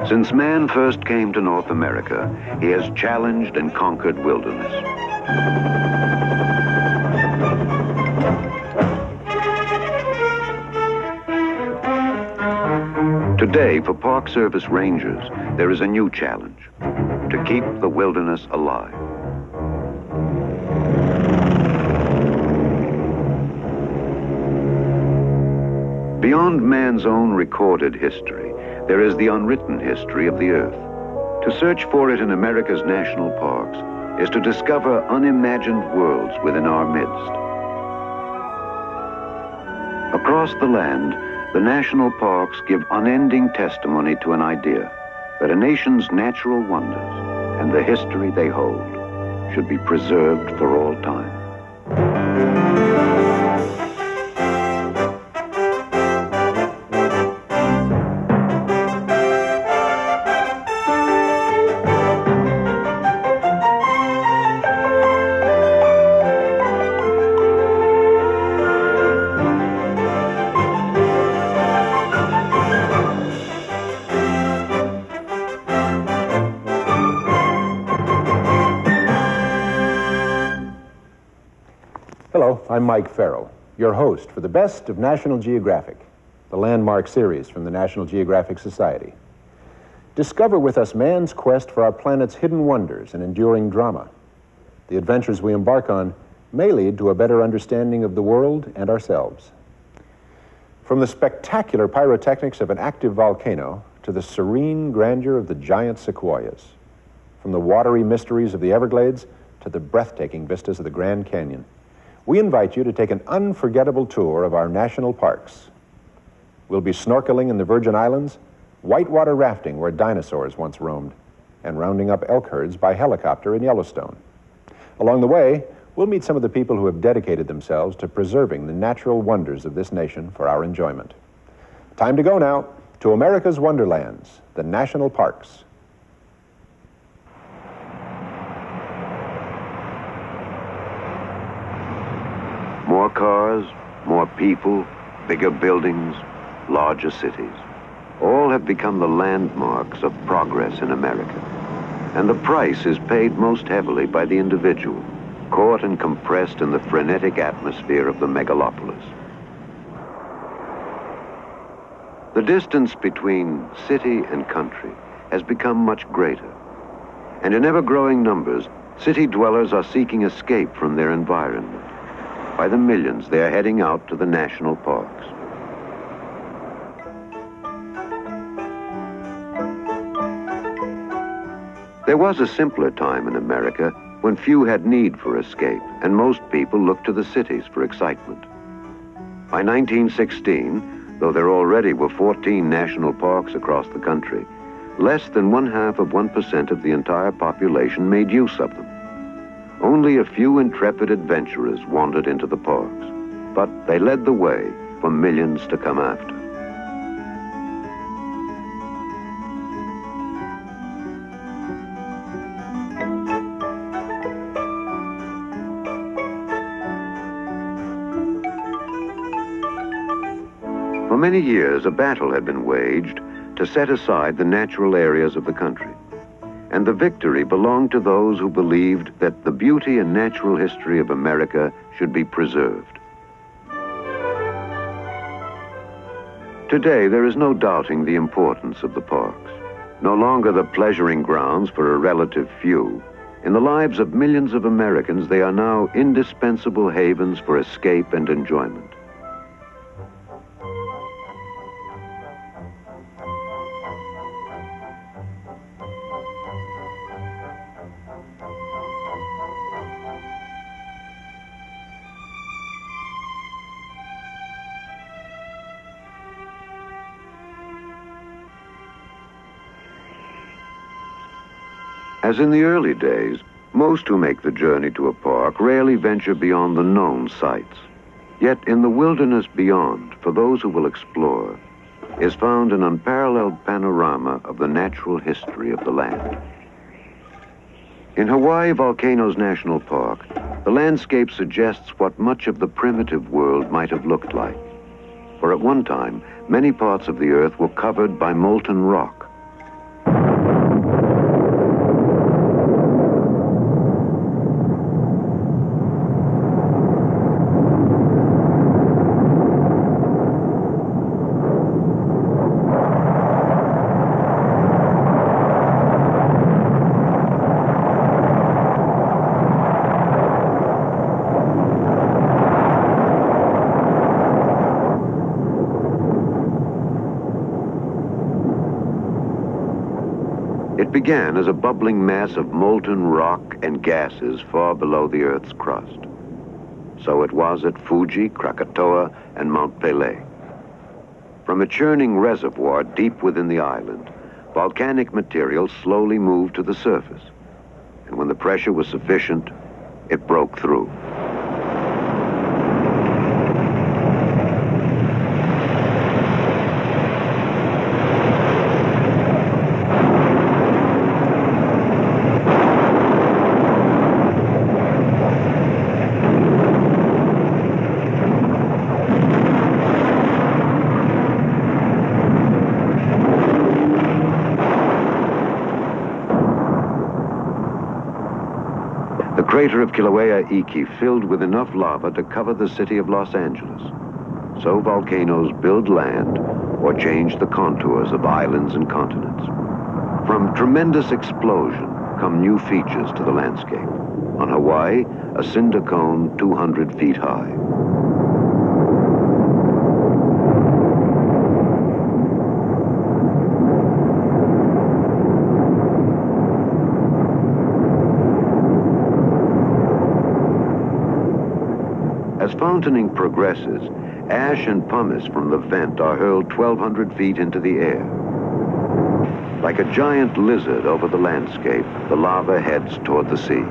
Since man first came to North America, he has challenged and conquered wilderness. Today, for Park Service rangers, there is a new challenge: to keep the wilderness alive. Beyond man's own recorded history, there is the unwritten history of the earth. To search for it in America's national parks is to discover unimagined worlds within our midst. Across the land, the national parks give unending testimony to an idea that a nation's natural wonders and the history they hold should be preserved for all time. Hello, I'm Mike Farrell, your host for the best of National Geographic, the landmark series from the National Geographic Society. Discover with us man's quest for our planet's hidden wonders and enduring drama. The adventures we embark on may lead to a better understanding of the world and ourselves. From the spectacular pyrotechnics of an active volcano to the serene grandeur of the giant sequoias, from the watery mysteries of the Everglades to the breathtaking vistas of the Grand Canyon, we invite you to take an unforgettable tour of our national parks. We'll be snorkeling in the Virgin Islands, whitewater rafting where dinosaurs once roamed, and rounding up elk herds by helicopter in Yellowstone. Along the way, we'll meet some of the people who have dedicated themselves to preserving the natural wonders of this nation for our enjoyment. Time to go now to America's Wonderlands, the national parks. More cars, more people, bigger buildings, larger cities. All have become the landmarks of progress in America. And the price is paid most heavily by the individual, caught and compressed in the frenetic atmosphere of the megalopolis. The distance between city and country has become much greater. And in ever-growing numbers, city dwellers are seeking escape from their environment. By the millions, they are heading out to the national parks. There was a simpler time in America when few had need for escape, and most people looked to the cities for excitement. By 1916, though there already were 14 national parks across the country, less than 0.5% of the entire population made use of them. Only a few intrepid adventurers wandered into the parks, but they led the way for millions to come after. For many years, a battle had been waged to set aside the natural areas of the country. And the victory belonged to those who believed that the beauty and natural history of America should be preserved. Today, there is no doubting the importance of the parks. No longer the pleasuring grounds for a relative few. In the lives of millions of Americans, they are now indispensable havens for escape and enjoyment. As in the early days, most who make the journey to a park rarely venture beyond the known sights. Yet in the wilderness beyond, for those who will explore, is found an unparalleled panorama of the natural history of the land. In Hawaii Volcanoes National Park, the landscape suggests what much of the primitive world might have looked like. For at one time, many parts of the earth were covered by molten rock. began as a bubbling mass of molten rock and gases far below the Earth's crust. So it was at Fuji, Krakatoa, and Mount Pelée. From a churning reservoir deep within the island, volcanic material slowly moved to the surface. And when the pressure was sufficient, it broke through. The crater of Kilauea Iki filled with enough lava to cover the city of Los Angeles. So volcanoes build land or change the contours of islands and continents. From tremendous explosion come new features to the landscape. On Hawaii, a cinder cone 200 feet high. As fountaining progresses, ash and pumice from the vent are hurled 1,200 feet into the air. Like a giant lizard over the landscape, the lava heads toward the sea.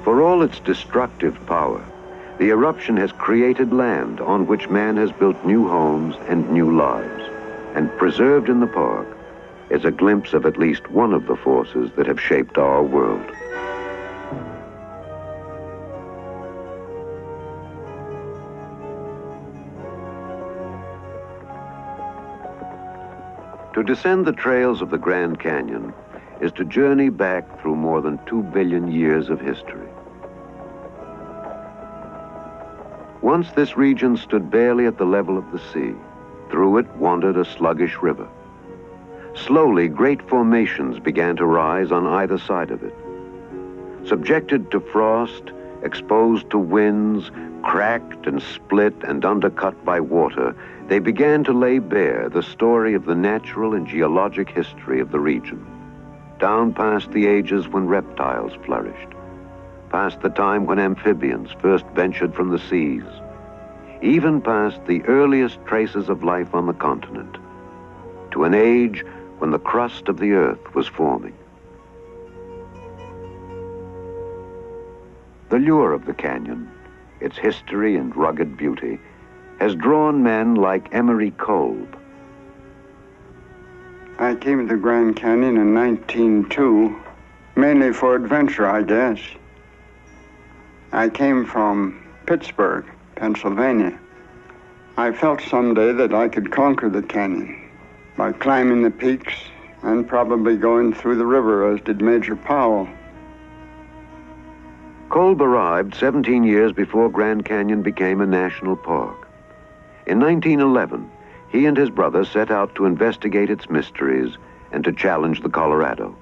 For all its destructive power, the eruption has created land on which man has built new homes and new lives. And preserved in the park is a glimpse of at least one of the forces that have shaped our world. To descend the trails of the Grand Canyon is to journey back through more than 2 billion years of history. Once this region stood barely at the level of the sea. Through it wandered a sluggish river. Slowly, great formations began to rise on either side of it. Subjected to frost, exposed to winds, cracked and split and undercut by water, they began to lay bare the story of the natural and geologic history of the region. Down past the ages when reptiles flourished, past the time when amphibians first ventured from the seas, even past the earliest traces of life on the continent, to an age when the crust of the earth was forming. The lure of the canyon, its history and rugged beauty, has drawn men like Emery Kolb. I came to the Grand Canyon in 1902, mainly for adventure, I guess. I came from Pittsburgh, Pennsylvania. I felt someday that I could conquer the canyon by climbing the peaks and probably going through the river, as did Major Powell. Kolb arrived 17 years before Grand Canyon became a national park. In 1911, he and his brother set out to investigate its mysteries and to challenge the Colorado.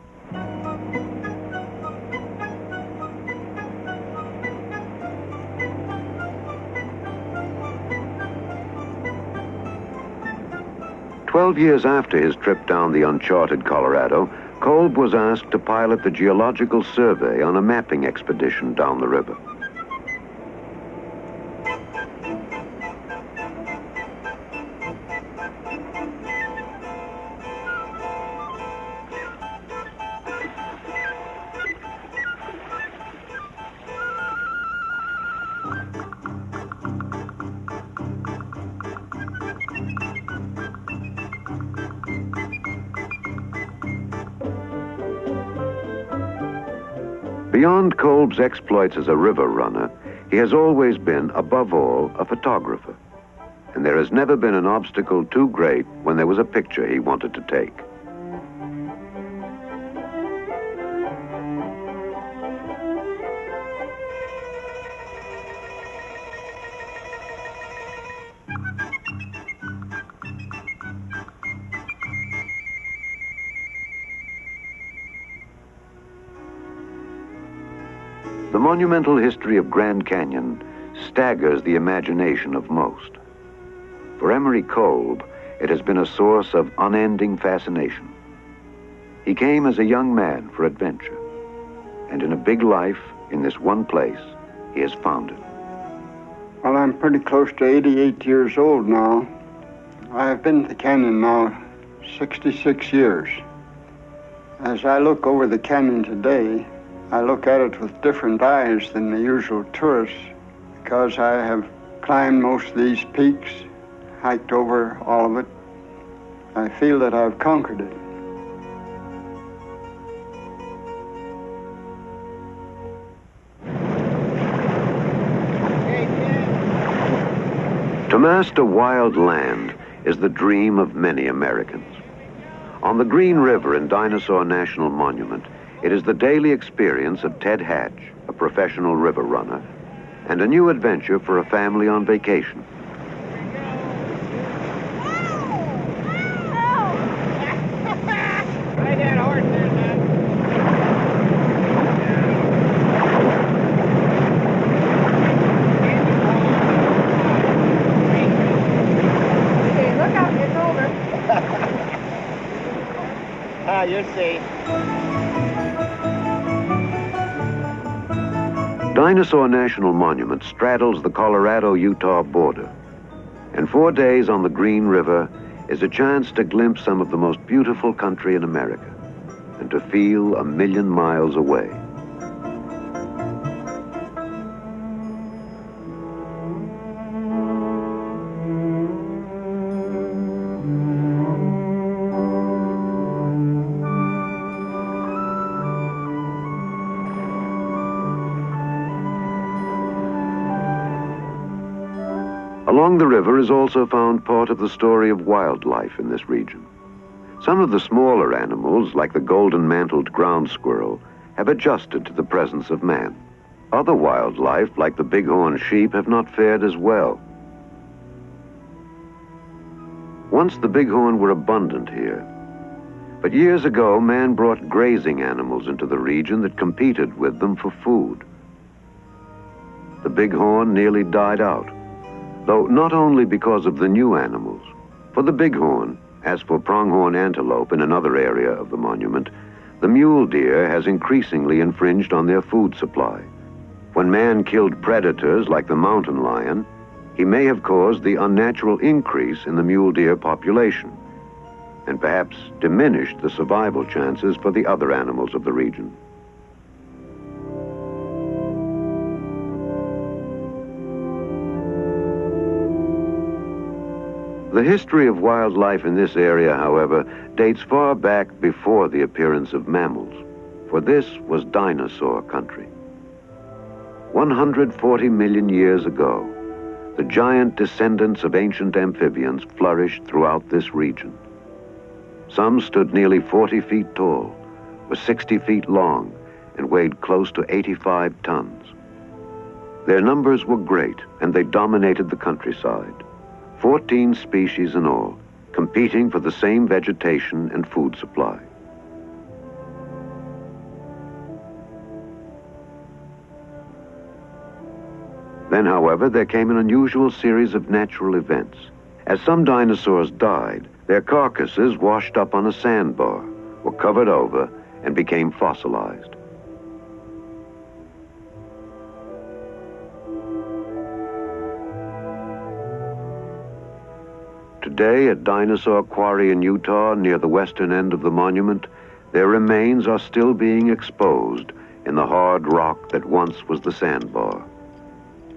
"12 years after his trip down the uncharted Colorado, Kolb was asked to pilot the Geological Survey on a mapping expedition down the river. Beyond Kolb's exploits as a river runner, he has always been, above all, a photographer. And there has never been an obstacle too great when there was a picture he wanted to take. The monumental history of Grand Canyon staggers the imagination of most. For Emery Kolb, it has been a source of unending fascination. He came as a young man for adventure, and in a big life, in this one place, he has found it. Well, I'm pretty close to 88 years old now. I've been to the canyon now 66 years. As I look over the canyon today, I look at it with different eyes than the usual tourists, because I have climbed most of these peaks, hiked over all of it. I feel that I've conquered it. To master wild land is the dream of many Americans. On the Green River in Dinosaur National Monument, it is the daily experience of Ted Hatch, a professional river runner, and a new adventure for a family on vacation. Ride that horse there, man. Okay, look out, it's over. Ah, you're safe. Dinosaur National Monument straddles the Colorado-Utah border, and 4 days on the Green River is a chance to glimpse some of the most beautiful country in America and to feel a million miles away. Along the river is also found part of the story of wildlife in this region. Some of the smaller animals, like the golden-mantled ground squirrel, have adjusted to the presence of man. Other wildlife, like the bighorn sheep, have not fared as well. Once the bighorn were abundant here, but years ago man brought grazing animals into the region that competed with them for food. The bighorn nearly died out, though not only because of the new animals. For the bighorn, as for pronghorn antelope in another area of the monument, the mule deer has increasingly infringed on their food supply. When man killed predators like the mountain lion, he may have caused the unnatural increase in the mule deer population, and perhaps diminished the survival chances for the other animals of the region. The history of wildlife in this area, however, dates far back before the appearance of mammals, for this was dinosaur country. 140 million years ago, the giant descendants of ancient amphibians flourished throughout this region. Some stood nearly 40 feet tall, were 60 feet long, and weighed close to 85 tons. Their numbers were great, and they dominated the countryside. 14 species in all, competing for the same vegetation and food supply. Then, however, there came an unusual series of natural events. As some dinosaurs died, their carcasses washed up on a sandbar, were covered over, and became fossilized. Today, at Dinosaur Quarry in Utah, near the western end of the monument, their remains are still being exposed in the hard rock that once was the sandbar.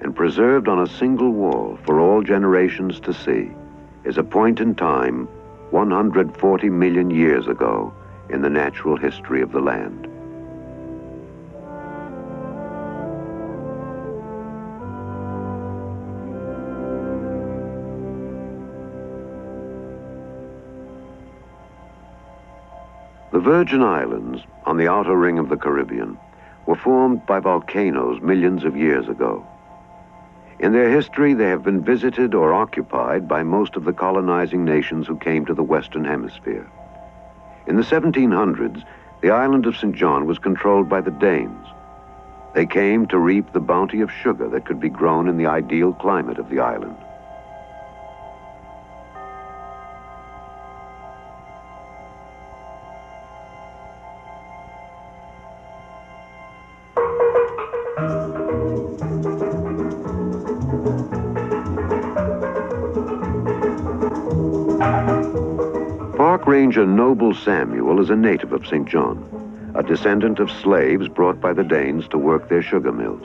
And preserved on a single wall for all generations to see is a point in time 140 million years ago in the natural history of the land. The Virgin Islands, on the outer ring of the Caribbean, were formed by volcanoes millions of years ago. In their history, they have been visited or occupied by most of the colonizing nations who came to the Western Hemisphere. In the 1700s, the island of St. John was controlled by the Danes. They came to reap the bounty of sugar that could be grown in the ideal climate of the island. Park Ranger Noble Samuel is a native of St. John, a descendant of slaves brought by the Danes to work their sugar mills.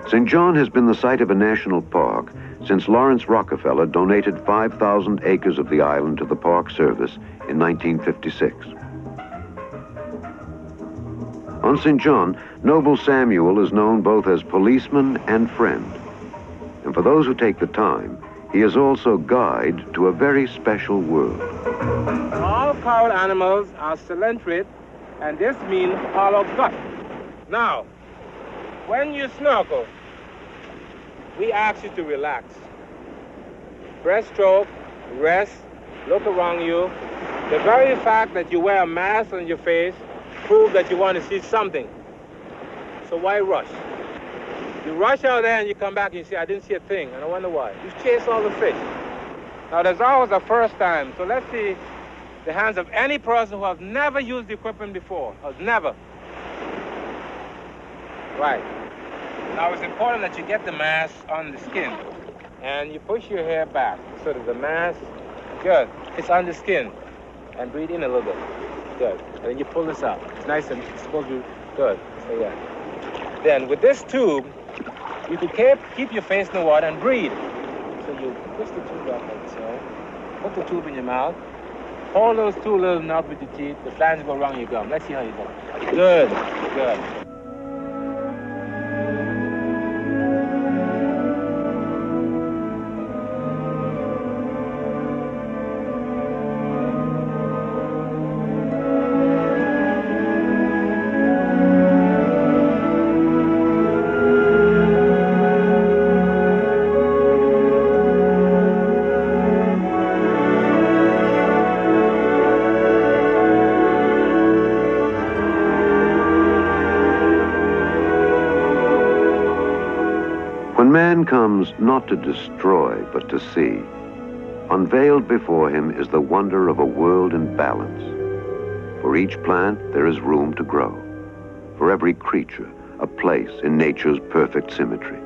St. John has been the site of a national park since Lawrence Rockefeller donated 5,000 acres of the island to the Park Service in 1956. On St. John, Noble Samuel is known both as policeman and friend. And for those who take the time, he is also guide to a very special world. All cowl animals are cylindric, and this means hollow gut. Now, when you snorkel, we ask you to relax. Breaststroke, rest, look around you. The very fact that you wear a mask on your face proves that you want to see something. So why rush? You rush out there and you come back and you say, I didn't see a thing, and I wonder why. You chase all the fish. Now, there's always a first time, so let's see the hands of any person who has never used the equipment before, has never. Right. Now, it's important that you get the mask on the skin, and you push your hair back so that the mask, good, it's on the skin, and breathe in a little bit, good. And then you pull this out. It's nice and it's supposed to be good. So, yeah. Then, with this tube, you can keep your face in the water and breathe. So you push the tube out like so, put the tube in your mouth, hold those two little knobs with your teeth, the flange go around your gum. Let's see how you go. Good, good. Man comes not to destroy, but to see. Unveiled before him is the wonder of a world in balance. For each plant, there is room to grow. For every creature, a place in nature's perfect symmetry.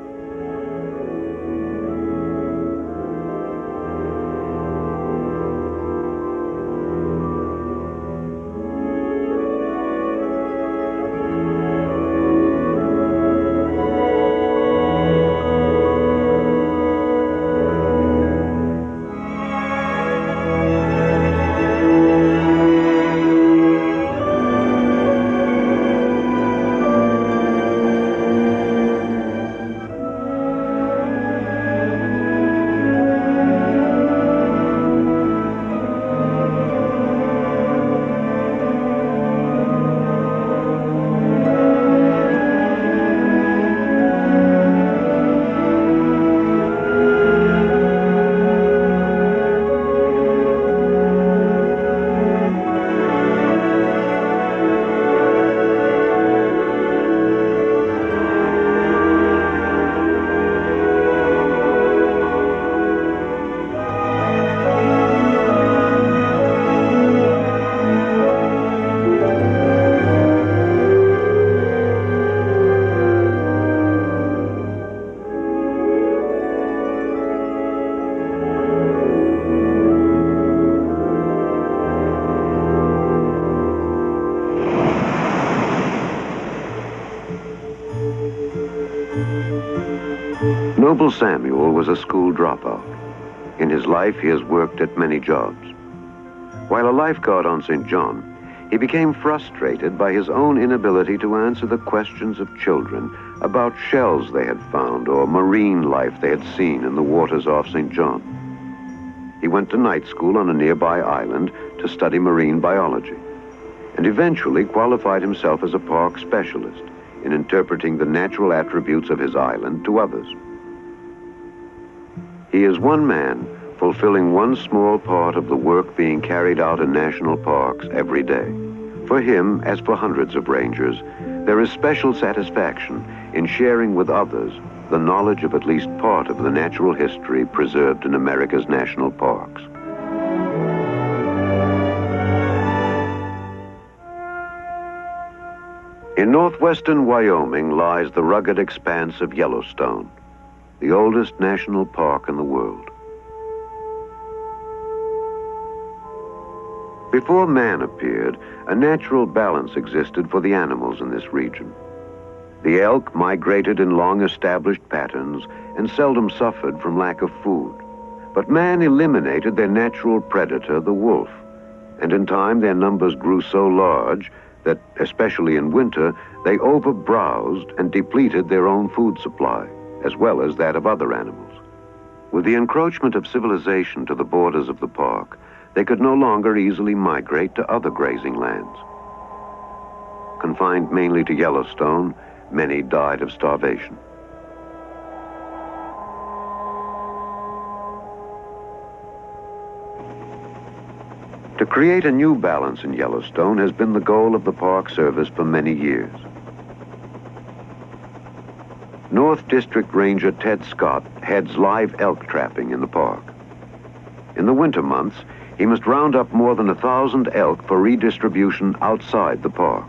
Noble Samuel was a school dropout. In his life, he has worked at many jobs. While a lifeguard on St. John, he became frustrated by his own inability to answer the questions of children about shells they had found or marine life they had seen in the waters off St. John. He went to night school on a nearby island to study marine biology, and eventually qualified himself as a park specialist in interpreting the natural attributes of his island to others. He is one man fulfilling one small part of the work being carried out in national parks every day. For him, as for hundreds of rangers, there is special satisfaction in sharing with others the knowledge of at least part of the natural history preserved in America's national parks. In northwestern Wyoming lies the rugged expanse of Yellowstone, the oldest national park in the world. Before man appeared, a natural balance existed for the animals in this region. The elk migrated in long-established patterns and seldom suffered from lack of food. But man eliminated their natural predator, the wolf, and in time their numbers grew so large that, especially in winter, they overbrowsed and depleted their own food supply, as well as that of other animals. With the encroachment of civilization to the borders of the park, they could no longer easily migrate to other grazing lands. Confined mainly to Yellowstone, many died of starvation. To create a new balance in Yellowstone has been the goal of the Park Service for many years. North District Ranger Ted Scott heads live elk trapping in the park. In the winter months, he must round up more than 1,000 elk for redistribution outside the park.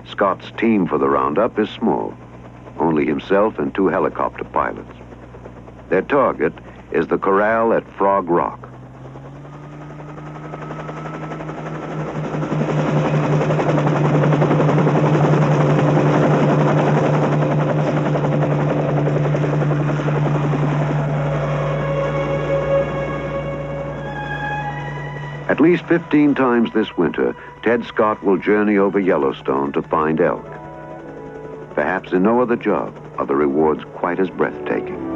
Scott's team for the roundup is small, only himself and 2 helicopter pilots. Their target is the corral at Frog Rock. At least 15 times this winter, Ted Scott will journey over Yellowstone to find elk. Perhaps in no other job are the rewards quite as breathtaking.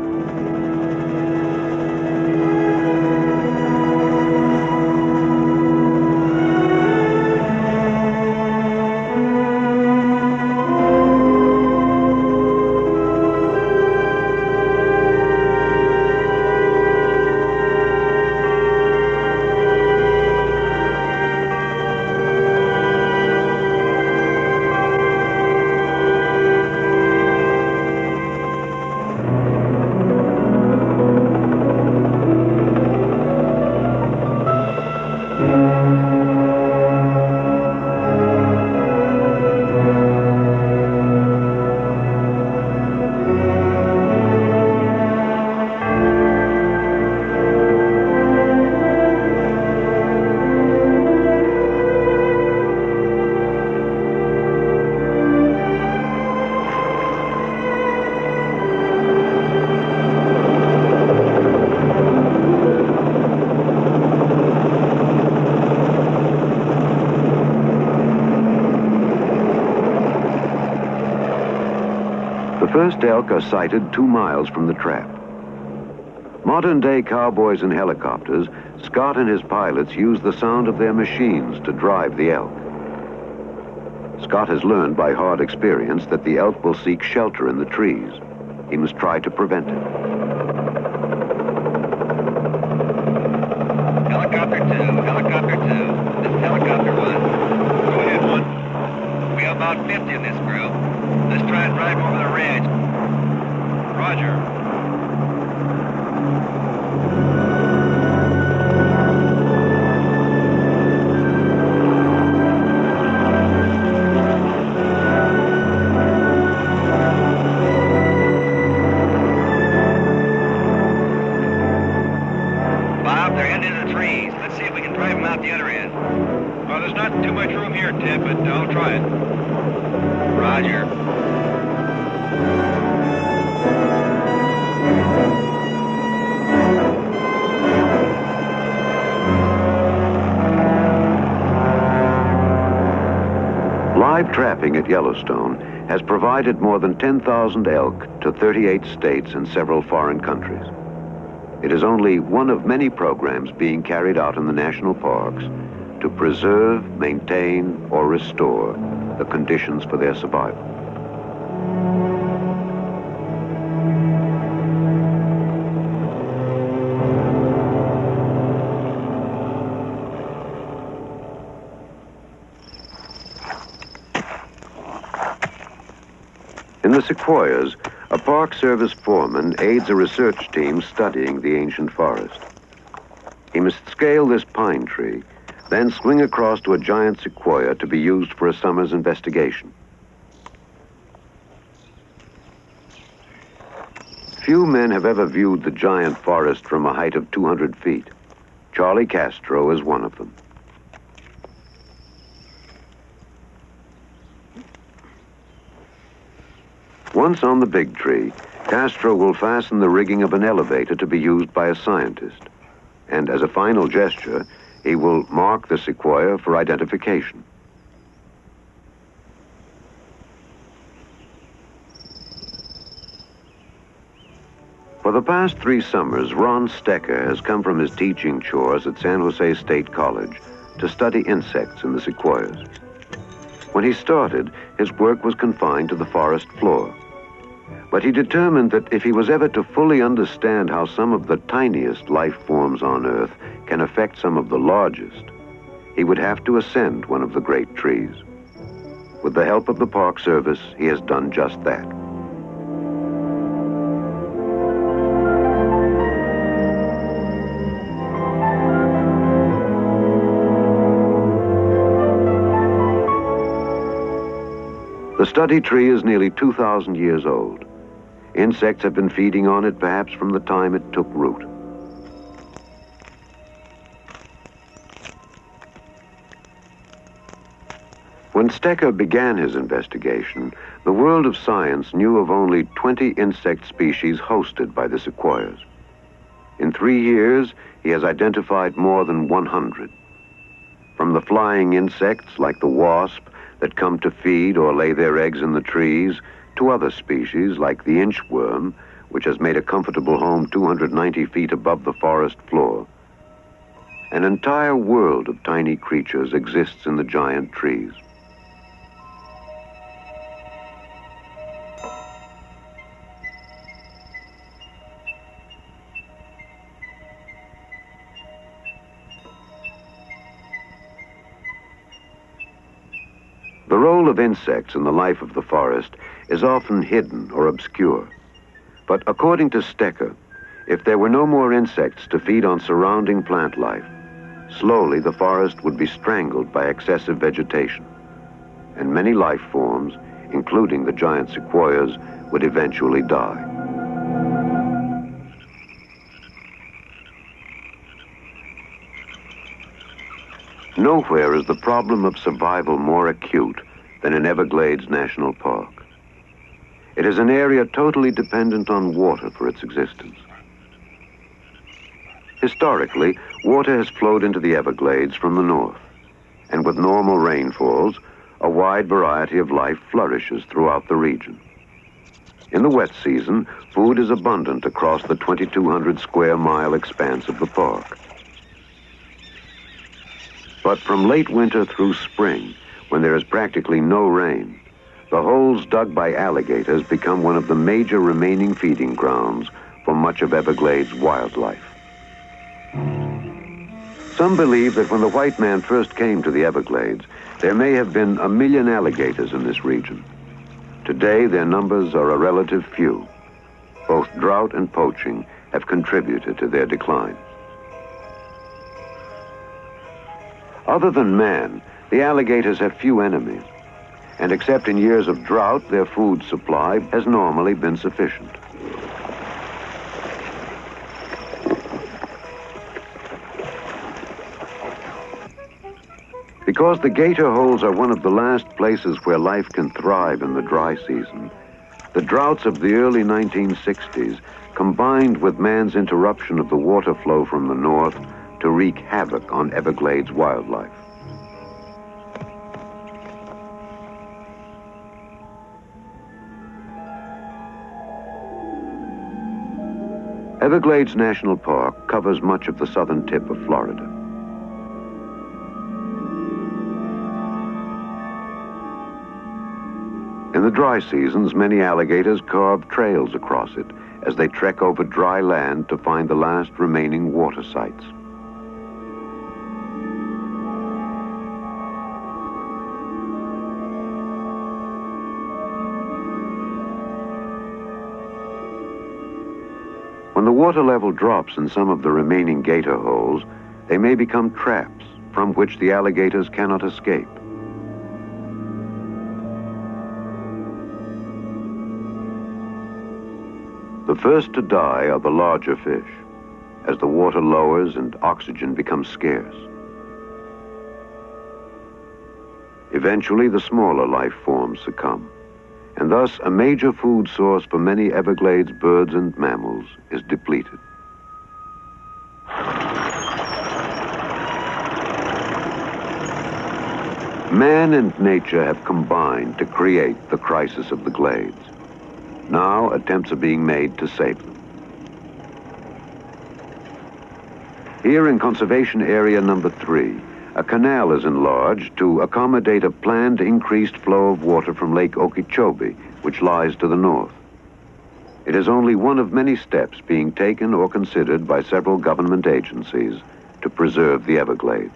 The first elk are sighted 2 miles from the trap. Modern-day cowboys and helicopters, Scott and his pilots use the sound of their machines to drive the elk. Scott has learned by hard experience that the elk will seek shelter in the trees. He must try to prevent it. Helicopter 2, helicopter 2. This is helicopter 1. Go ahead, 1. We have about 50 in this group. Let's try and drive over the ridge. Roger. Bob, they're heading into the trees. Let's see if we can drive them out the other end. Well, there's not too much room here, Ted, but I'll try it. Roger. Live trapping at Yellowstone has provided more than 10,000 elk to 38 states and several foreign countries. It is only one of many programs being carried out in the national parks to preserve, maintain, or restore the conditions for their survival. the sequoias, a Park Service foreman aids a research team studying the ancient forest. He must scale this pine tree, then swing across to a giant sequoia to be used for a summer's investigation. Few men have ever viewed the giant forest from a height of 200 feet. Charlie Castro is one of them. Once on the big tree, Castro will fasten the rigging of an elevator to be used by a scientist. And as a final gesture, he will mark the sequoia for identification. For the past 3 summers, Ron Stecker has come from his teaching chores at San Jose State College to study insects in the sequoias. When he started, his work was confined to the forest floor. But he determined that if he was ever to fully understand how some of the tiniest life forms on Earth can affect some of the largest, he would have to ascend one of the great trees. With the help of the Park Service, he has done just that. The study tree is nearly 2,000 years old. Insects have been feeding on it perhaps from the time it took root. When Stecker began his investigation, the world of science knew of only 20 insect species hosted by the sequoias. In 3 years, he has identified more than 100. From the flying insects like the wasp that come to feed or lay their eggs in the trees, to other species like the inchworm, which has made a comfortable home 290 feet above the forest floor. An entire world of tiny creatures exists in the giant trees. The role of insects in the life of the forest is often hidden or obscure. But according to Stecker, if there were no more insects to feed on surrounding plant life, slowly the forest would be strangled by excessive vegetation, and many life forms, including the giant sequoias, would eventually die. Nowhere is the problem of survival more acute than in Everglades National Park. It is an area totally dependent on water for its existence. Historically, water has flowed into the Everglades from the north, and with normal rainfalls, a wide variety of life flourishes throughout the region. In the wet season, food is abundant across the 2,200 square mile expanse of the park. But from late winter through spring, when there is practically no rain, the holes dug by alligators become one of the major remaining feeding grounds for much of Everglades wildlife. Some believe that when the white man first came to the Everglades, there may have been 1 million alligators in this region. Today, their numbers are a relative few. Both drought and poaching have contributed to their decline. Other than man, the alligators have few enemies, and except in years of drought, their food supply has normally been sufficient. Because the gator holes are one of the last places where life can thrive in the dry season, the droughts of the early 1960s combined with man's interruption of the water flow from the north to wreak havoc on Everglades wildlife. Everglades National Park covers much of the southern tip of Florida. In the dry seasons, many alligators carve trails across it as they trek over dry land to find the last remaining water sites. water level drops in some of the remaining gator holes, they may become traps from which the alligators cannot escape. The first to die are the larger fish, as the water lowers and oxygen becomes scarce. Eventually, the smaller life forms succumb, and thus a major food source for many Everglades birds and mammals is depleted. Man and nature have combined to create the crisis of the glades. Now, attempts are being made to save them. Here in Conservation Area Number 3, a canal is enlarged to accommodate a planned increased flow of water from Lake Okeechobee, which lies to the north. It is only one of many steps being taken or considered by several government agencies to preserve the Everglades.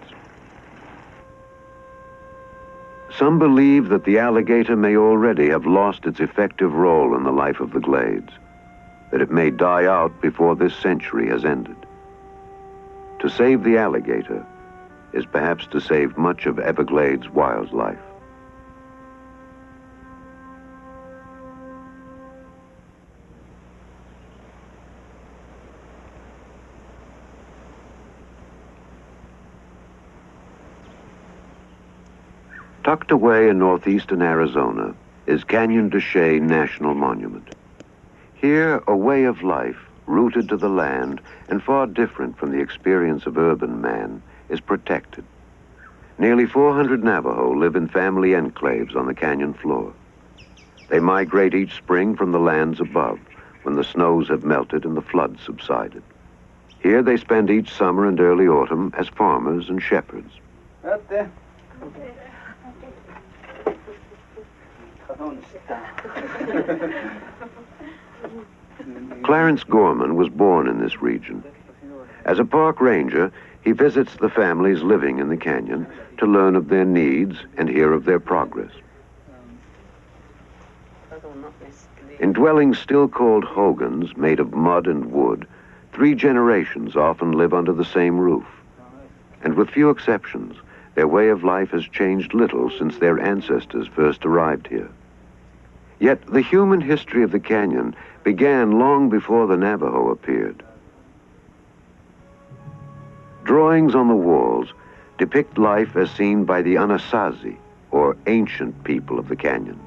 Some believe that the alligator may already have lost its effective role in the life of the glades, that it may die out before this century has ended. To save the alligator is perhaps to save much of Everglades wildlife. Tucked away in northeastern Arizona is Canyon de Chelly National Monument. Here, a way of life, rooted to the land and far different from the experience of urban man, is protected. Nearly 400 Navajo live in family enclaves on the canyon floor. They migrate each spring from the lands above, when the snows have melted and the floods subsided. Here they spend each summer and early autumn as farmers and shepherds. Right there. Clarence Gorman was born in this region. As a park ranger, he visits the families living in the canyon to learn of their needs and hear of their progress. In dwellings still called hogans, made of mud and wood, 3 generations often live under the same roof. And with few exceptions, their way of life has changed little since their ancestors first arrived here. Yet the human history of the canyon began long before the Navajo appeared. Drawings on the walls depict life as seen by the Anasazi, or ancient people of the canyon,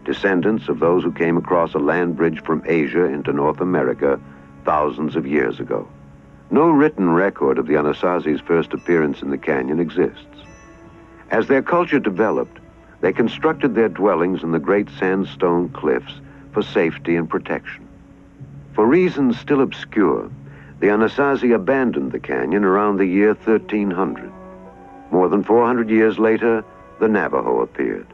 descendants of those who came across a land bridge from Asia into North America thousands of years ago. No written record of the Anasazi's first appearance in the canyon exists. As their culture developed, they constructed their dwellings in the great sandstone cliffs for safety and protection. For reasons still obscure, the Anasazi abandoned the canyon around the year 1300. More than 400 years later, the Navajo appeared,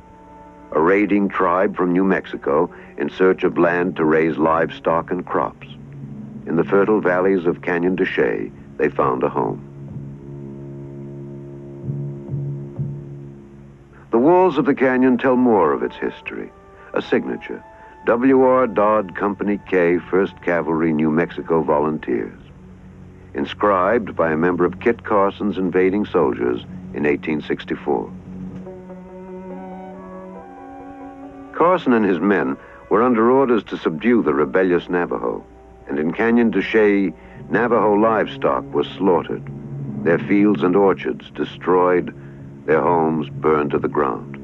a raiding tribe from New Mexico in search of land to raise livestock and crops. In the fertile valleys of Canyon de Chelly, they found a home. The walls of the canyon tell more of its history. A signature, W.R. Dodd Company K, 1st Cavalry, New Mexico Volunteers. Inscribed by a member of Kit Carson's invading soldiers in 1864. Carson and his men were under orders to subdue the rebellious Navajo, and in Canyon de Chelly, Navajo livestock was slaughtered, their fields and orchards destroyed, their homes burned to the ground.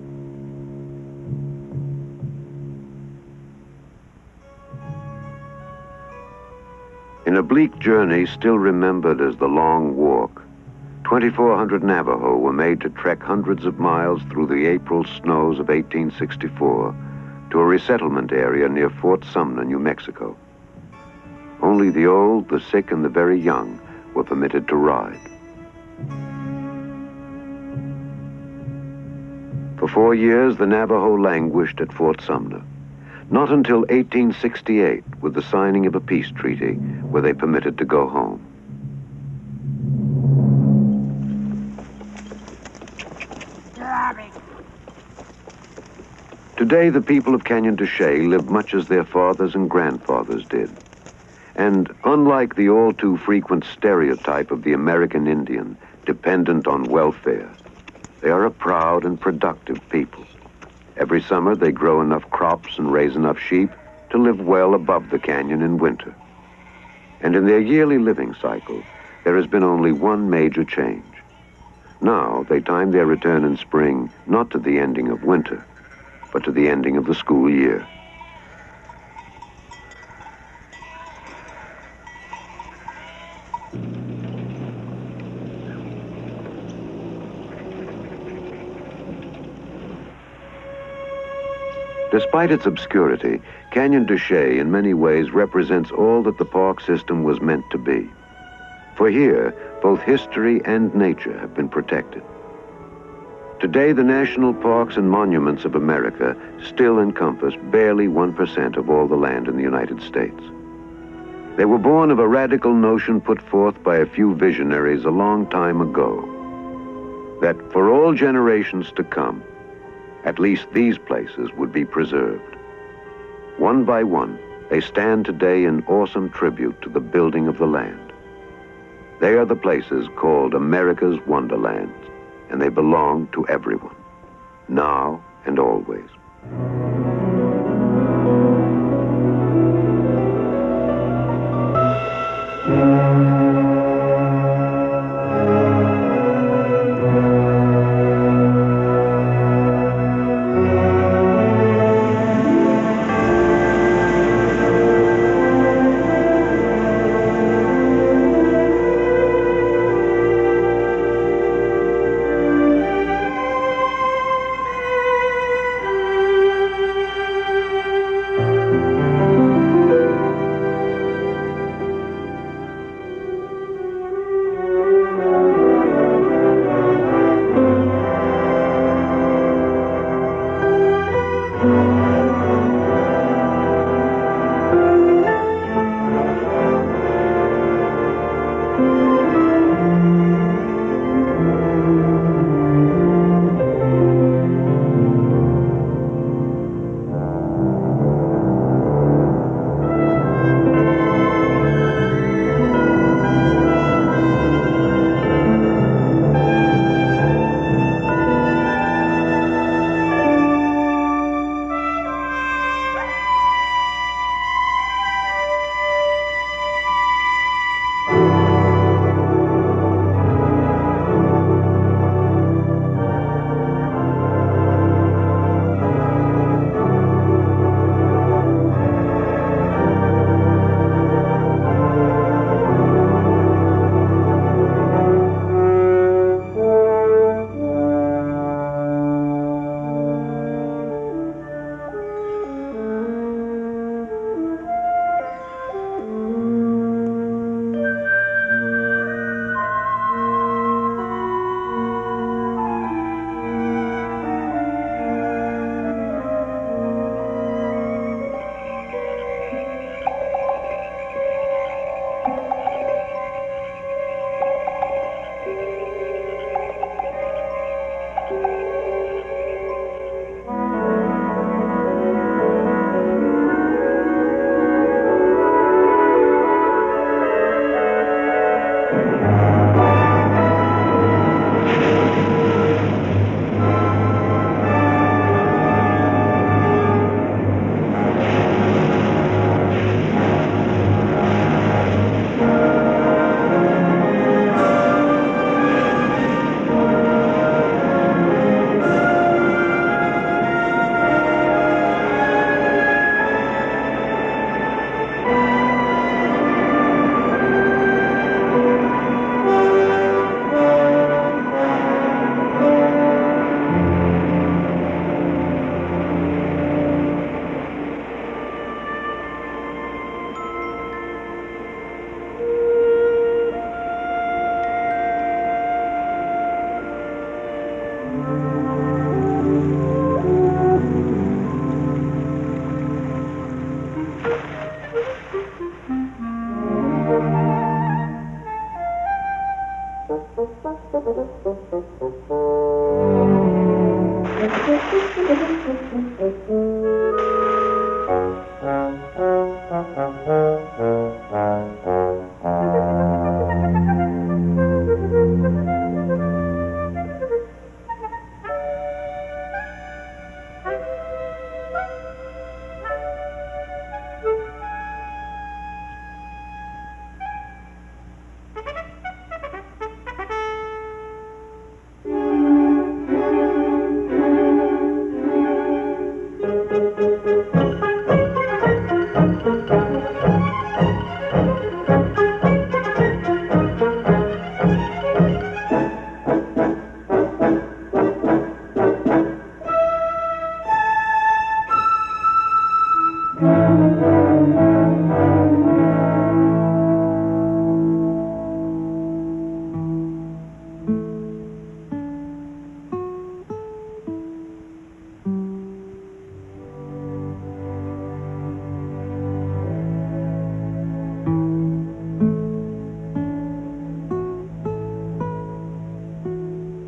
In a bleak journey still remembered as the Long Walk, 2,400 Navajo were made to trek hundreds of miles through the April snows of 1864 to a resettlement area near Fort Sumner, New Mexico. Only the old, the sick, and the very young were permitted to ride. For 4 years, the Navajo languished at Fort Sumner. Not until 1868, with the signing of a peace treaty, were they permitted to go home. Today, the people of Canyon de Chelly live much as their fathers and grandfathers did. And unlike the all too frequent stereotype of the American Indian, dependent on welfare, they are a proud and productive people. Every summer they grow enough crops and raise enough sheep to live well above the canyon in winter. And in their yearly living cycle, there has been only one major change. Now they time their return in spring not to the ending of winter, but to the ending of the school year. Despite its obscurity, Canyon de Chelly in many ways represents all that the park system was meant to be. For here, both history and nature have been protected. Today, the national parks and monuments of America still encompass barely 1% of all the land in the United States. They were born of a radical notion put forth by a few visionaries a long time ago, that for all generations to come, at least these places would be preserved. One by one, they stand today in awesome tribute to the building of the land. They are the places called America's Wonderlands, and they belong to everyone, now and always.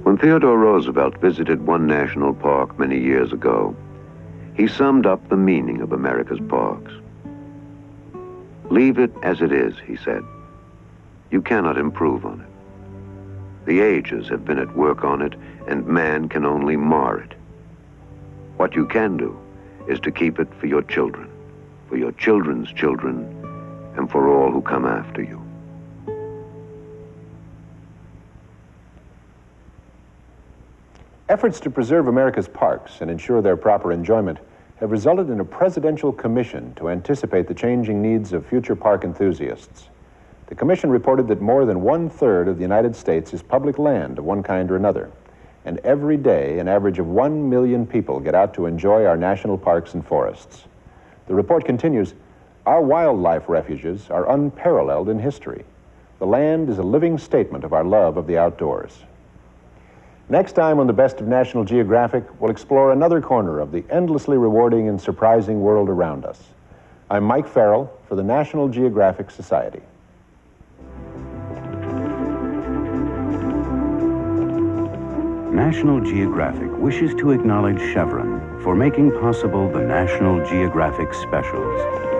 When Theodore Roosevelt visited one national park many years ago, he summed up the meaning of America's parks. Leave it as it is, he said. You cannot improve on it. The ages have been at work on it, and man can only mar it. What you can do is to keep it for your children, for your children's children, and for all who come after you. Efforts to preserve America's parks and ensure their proper enjoyment have resulted in a presidential commission to anticipate the changing needs of future park enthusiasts. The commission reported that more than 1/3 of the United States is public land of one kind or another, and every day an average of 1 million people get out to enjoy our national parks and forests. The report continues, our wildlife refuges are unparalleled in history. The land is a living statement of our love of the outdoors. Next time on the Best of National Geographic, we'll explore another corner of the endlessly rewarding and surprising world around us. I'm Mike Farrell for the National Geographic Society. National Geographic wishes to acknowledge Chevron for making possible the National Geographic Specials.